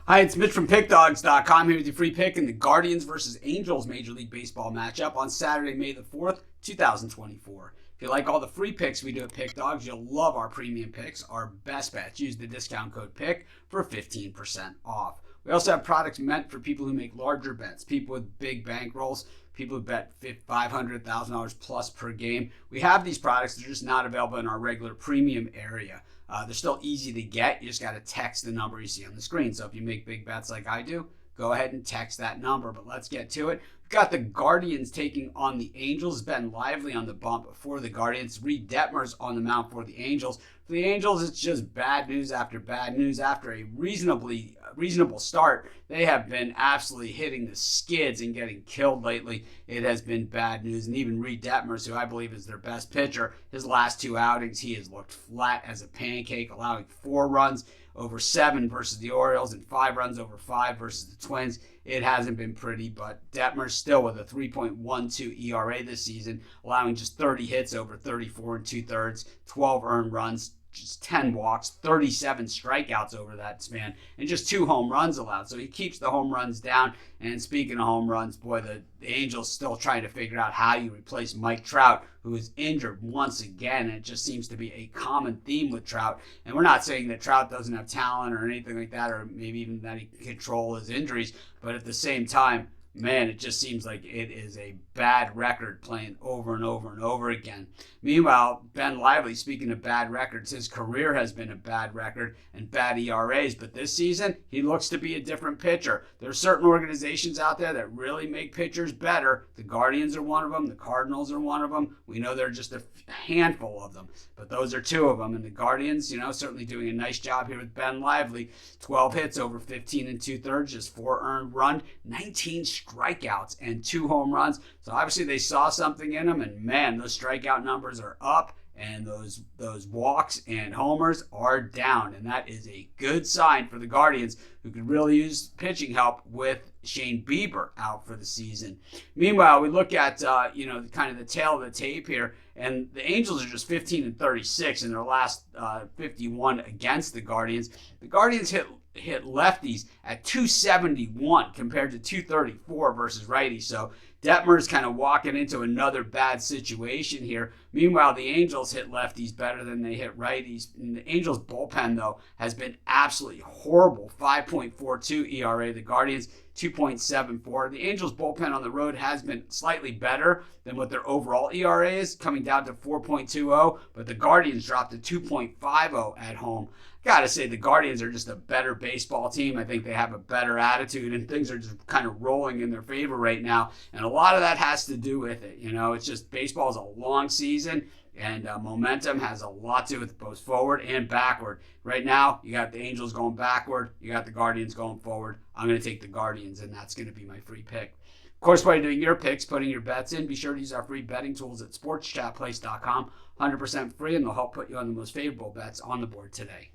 Hi, it's Mitch from Pickdawgz.com here with your free pick in the Guardians versus Angels Major League Baseball matchup on Saturday, May the 4th, 2024. If you like all the free picks we do at Pick Dawgz, you'll love our premium picks, our best bets. Use the discount code PICK for 15% off. We also have products meant for people who make larger bets, people with big bankrolls, people who bet $500,000 plus per game. We have these products. They're just not available in our regular premium area. They're still easy to get. You just got to text the number you see on the screen. So if you make big bets like I do, go ahead and text that number. But let's get to it. We've got the Guardians taking on the Angels. Ben Lively on the bump for the Guardians. Reed Detmers on the mound for the Angels. For the Angels, it's just bad news after bad news. After a reasonable start, they have been absolutely hitting the skids and getting killed lately. It has been bad news. And even Reed Detmers, who I believe is their best pitcher, his last two outings, he has looked flat as a pancake, allowing 4 runs over 7 versus the Orioles and 5 runs over 5 versus the Twins. It hasn't been pretty, but Detmers still with a 3.12 ERA this season, allowing just 30 hits over 34 2/3, 12 earned runs, just 10 walks, 37 strikeouts over that span, and just 2 home runs allowed. So he keeps the home runs down. And speaking of home runs, boy, the Angels still trying to figure out how you replace Mike Trout, who is injured once again. And it just seems to be a common theme with Trout. And we're not saying that Trout doesn't have talent or anything like that, or maybe even that he can control his injuries. But at the same time, man, it just seems like it is a bad record playing over and over and over again. Meanwhile, Ben Lively, speaking of bad records, his career has been a bad record and bad ERAs, but this season, he looks to be a different pitcher. There are certain organizations out there that really make pitchers better. The Guardians are one of them. The Cardinals are one of them. We know there are just a handful of them, but those are 2 of them. And the Guardians, certainly doing a nice job here with Ben Lively. 12 hits over 15 2/3, just 4 earned run, 19 strikeouts and 2 home runs. So obviously they saw something in him, and man, those strikeout numbers are up and those walks and homers are down, and that is a good sign for the Guardians, who could really use pitching help with Shane Bieber out for the season. Meanwhile, we look at kind of the tail of the tape here, and the Angels are just 15-36 in their last 51 against the Guardians. The Guardians hit lefties at 271 compared to 234 versus righties. So Detmer's kind of walking into another bad situation here. Meanwhile, the Angels hit lefties better than they hit righties. And the Angels bullpen, though, has been absolutely horrible. 5.42 ERA. The Guardians 2.74. The Angels bullpen on the road has been slightly better than what their overall ERA is, coming down to 4.20, but the Guardians dropped to 2.50 at home. Gotta say, the Guardians are just a better baseball team. I think they have a better attitude, and things are just kind of rolling in their favor right now. And a lot of that has to do with it. It's just baseball is a long season, and momentum has a lot to do with both forward and backward. Right now, you got the Angels going backward. You got the Guardians going forward. I'm going to take the Guardians, and that's going to be my free pick. Of course, while you're doing your picks, putting your bets in, be sure to use our free betting tools at sportschatplace.com. 100% free, and they'll help put you on the most favorable bets on the board today.